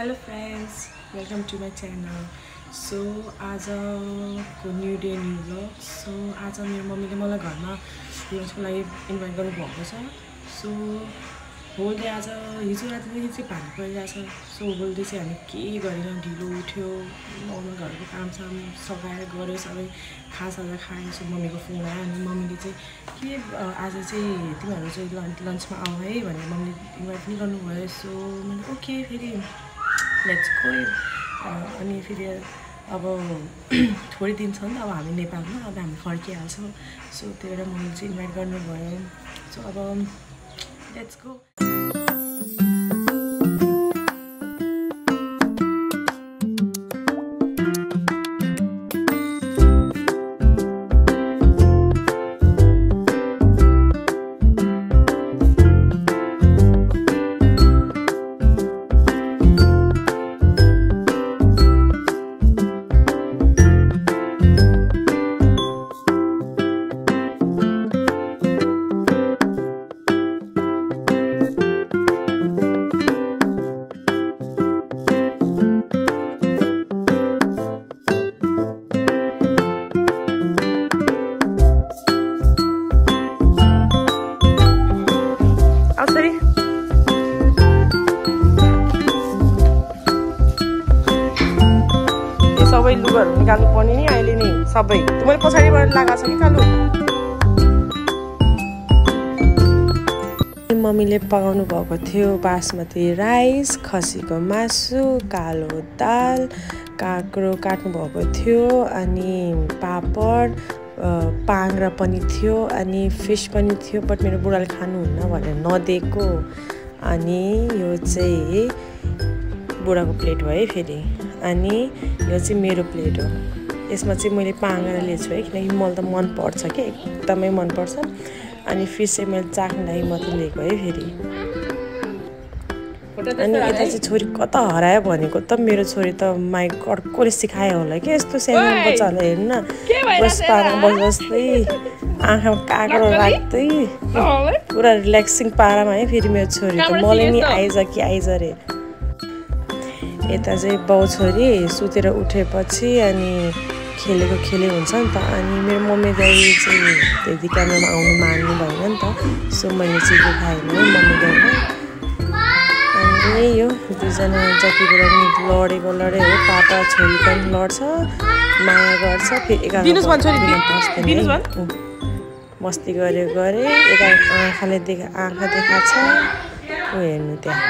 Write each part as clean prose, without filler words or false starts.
Hello friends, welcome to my channel. So आज को new day new vlog. So आज मेरो मम्मीले मलाई घरमा लन्चको लागि इन्भाइट गर्नु भएको छ. So होल डे आज हिजो रातिदेखि चाहिँ भानु परिरहेछ. सो होल डे चाहिँ हामी के गरेन, ढिलो उठ्यो, नर्मल घरको कामसाम सघाएर गऱ्यो, सबै खाजासाजा खायो. सो मम्मीको फोन आयो अनि मम्मीले चाहिँ के आज चाहिँ तिमीहरू चाहिँ लन्चमा आऊ है भनेर मम्मीले इन्भाइट पनि गर्नुभयो. सो मैले ओके फेरि लेट्स गो. अनि फेरि अब थोरै दिन छ नि त अब हामी नेपालमा, अब हामी फर्किहाल्छौँ. सो त्यही भएर मम्मीले चाहिँ इन्भाइट गर्नुभयो. सो अब लेट्स गो. सबै लुगाहरू निकाल्नु पर्ने नि अहिले नि सबै. मैले पछाडिबाट लगाएको छ कि कालु. मम्मीले पकाउनु भएको थियो बासमती राइस, खसीको मासु, कालो दाल, काँक्रो काट्नु भएको थियो, अनि पापड, पाङ्ग्रा पनि थियो, अनि फिस पनि थियो. बट मेरो बुढाले खानुहुन्न भनेर नदिएको. अनि यो चाहिँ बुढाको प्लेट हो है फेरि. अनि यो चाहिँ मेरो प्लेट हो. यसमा चाहिँ मैले पाङ्ग्रा लिएको छु है, किनकि मलाई त मनपर्छ कि एकदमै मनपर्छ. अनि फिस चाहिँ मैले चाख्नु लागि मात्रै लिएको है फेरि. अनि यता चाहिँ छोरी कता हरायो भनेको त मेरो छोरी त माइ अर्कोले सिकायो होला कि यस्तो सानो बच्चाहरूलाई हेर्नु न, बस पारामा बस्दै आँखामा काँक्रो राख्दै पुरा रिल्याक्सिङ पारामा है फेरि मेरो छोरी त. मलाई नि आइज कि आइज रे. यता चाहिँ बाउ छोरी सुतेर उठेपछि अनि खेलेको खेले हुन्छ नि त. अनि मेरो मम्मी दाइ चाहिँ त्यति क्यामेरामा आउनु मान्नु भएन नि त. सो मैले चाहिँ देखाएँ है मम्मी दाइमा. अनि यही हो, दुईजना जति बेला नि लडेको लडे हो. पापा छोरी पनि लड्छ, माया गर्छ, फेरि मस्ती गरे एका आँखा देखाएको छ. ऊ हेर्नु त्यहाँ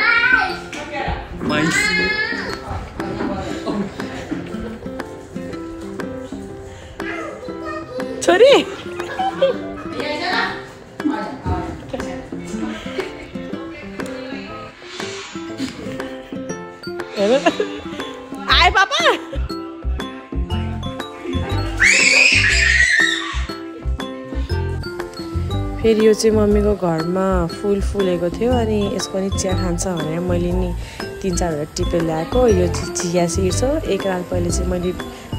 छोरी आए पापा. फेरि यो चाहिँ मम्मीको घरमा फुल फुलेको थियो. अनि यसको नि चिया खान्छ भनेर मैले नि 3-4 टिपेर ल्याएको. यो चाहिँ चिया सिड्स हो. एक रात पहिले चाहिँ मैले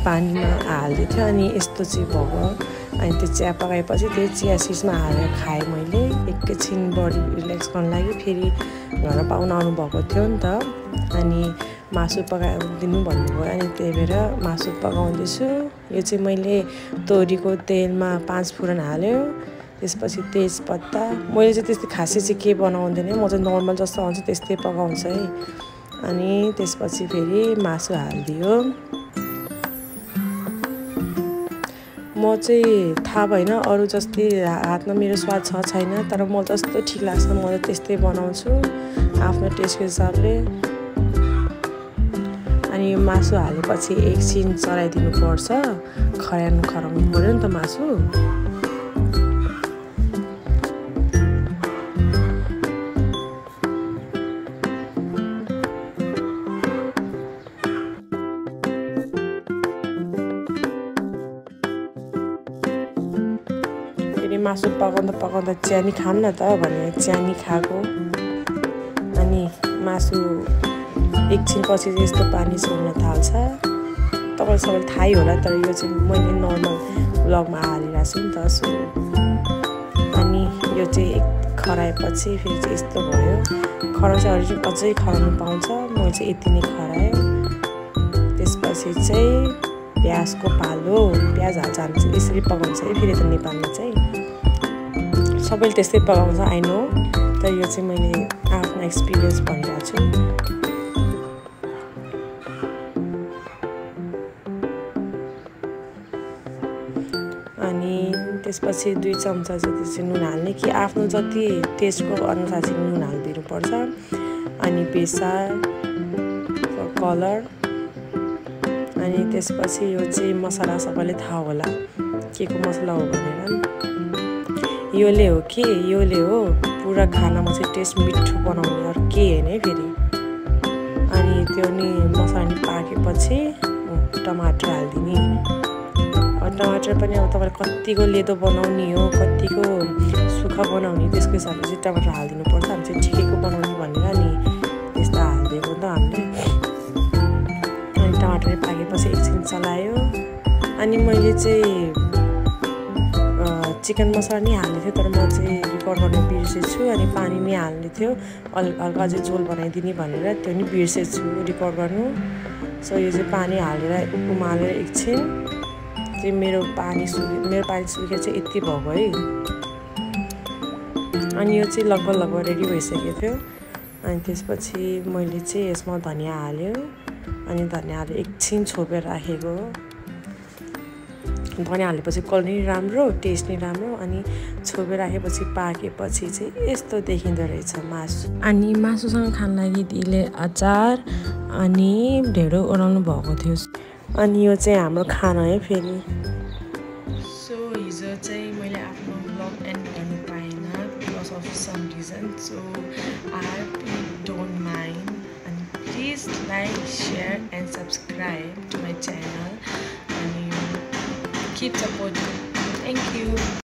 पानीमा हालिदिएको थियो. अनि यस्तो चाहिँ भएको. अनि त्यो चिया पकाएपछि त्यो चिया सिड्समा हालेर खाएँ मैले एकैछिन बडी रिल्याक्स गर्नु लागि. फेरि घरमा पाहुना आउनुभएको थियो नि त. अनि मासु पकाइदिनु भन्नुभयो. अनि त्यही भएर मासु पकाउँदैछु. यो चाहिँ मैले तोरीको तेलमा 5 फुरन हाल्यो, त्यसपछि तेजपत्ता. मैले चाहिँ त्यस्तै खासै चाहिँ के बनाउँदैन, म चाहिँ नर्मल जस्तो आउँछ त्यस्तै पकाउँछ है. अनि त्यसपछि फेरि मासु हालिदियो. म चाहिँ थाहा भएन अरू जस्तै हातमा मेरो स्वाद छ छैन, तर मलाई जस्तो ठिक लाग्छ म त त्यस्तै बनाउँछु आफ्नो टेस्टको हिसाबले. अनि यो मासु हालेपछि एकछिन चलाइदिनु पर्छ, खराउनु पऱ्यो नि त मासु. मासु पकाउँदा चिया खाऊँ न त भनेर चिया खाएको. अनि मासु एकछिन पछि यस्तो पानी छोड्न थाल्छ. तपाईँलाई सबैलाई थाहै होला, तर यो चाहिँ मैले नर्मल ब्लगमा हालिरहेको छु नि त. सो अनि यो चाहिँ खराएपछि फेरि चाहिँ यस्तो भयो। खराउँछ चाहिँ अझै खराउनु पाउँछ, म चाहिँ यति नै खराएँ। त्यसपछि चाहिँ प्याजको पालो, प्याज हाल्छ, हामी चाहिँ यसरी पकाउँछ है फेरि त नेपालमा चाहिँ सबैले त्यस्तै पकाउँछ आई नो, तर यो चाहिँ मैले आफ्नो एक्सपिरियन्स भनिरहेको छु। अनि त्यसपछि 2 चम्चा जति चाहिँ नुन हाल्ने, कि आफ्नो जति टेस्टको अनुसार चाहिँ नुन हालिदिनुपर्छ। अनि बेसार फर कलर। अनि त्यसपछि यो चाहिँ मसला सबैले थाहा होला के को मसला हो भनेर। योले हो कि योले हो पुरा खानामा चाहिँ टेस्ट मिठो बनाउने, अरू के होइन है फेरि। अनि त्यो नि मसला नि पाकेपछि टमाटर हालिदिने। टमाटर पनि अब तपाईँले कतिको लेदो बनाउने हो, कतिको सुक्खा बनाउने, त्यसको हिसाबले चाहिँ टमाटर हालिदिनुपर्छ। हामी चाहिँ ठिकैको बनाउने भनेर नि त्यस्तो हालिदिएको त हामीले। अनि टमाटर पाकेपछि एकछिन चलायो। अनि मैले चाहिँ चिकन मसला नि हाल्ने थियो, तर म चाहिँ रिकर्ड गर्न बिर्सेछु। अनि पानी नि हाल्ने थियो, हल्का अझै झोल बनाइदिने भनेर, त्यो नि बिर्सेछु रिकर्ड गर्नु। सो यो चाहिँ पानी हालेर उमालेर एकछिन चाहिँ मेरो पानी सुकेर चाहिँ यति भएको है। अनि यो चाहिँ लगभग रेडी भइसकेको थियो। अनि त्यसपछि मैले चाहिँ यसमा धनिया हाल्यो। अनि धनिया हालेर एकछिन छोपेर राखेको। धनिया हालेपछि कलर नि राम्रो, टेस्ट नि राम्रो। अनि छोपेर राखेपछि पाकेपछि चाहिँ यस्तो देखिँदो रहेछ मासु। अनि मासुसँग खान लागि दिले अचार अनि ढेँडो ओराल्नु भएको थियो। अनि यो चाहिँ हाम्रो खाना है फेरि। सो हिजो चाहिँ मैले आफ्नो ब्लग एन्ड गर्नु पाएन because of some reason. So I hope you don't mind. अनि please like, share and subscribe to my channel. अनि किप सपोर्टिङ। Thank you.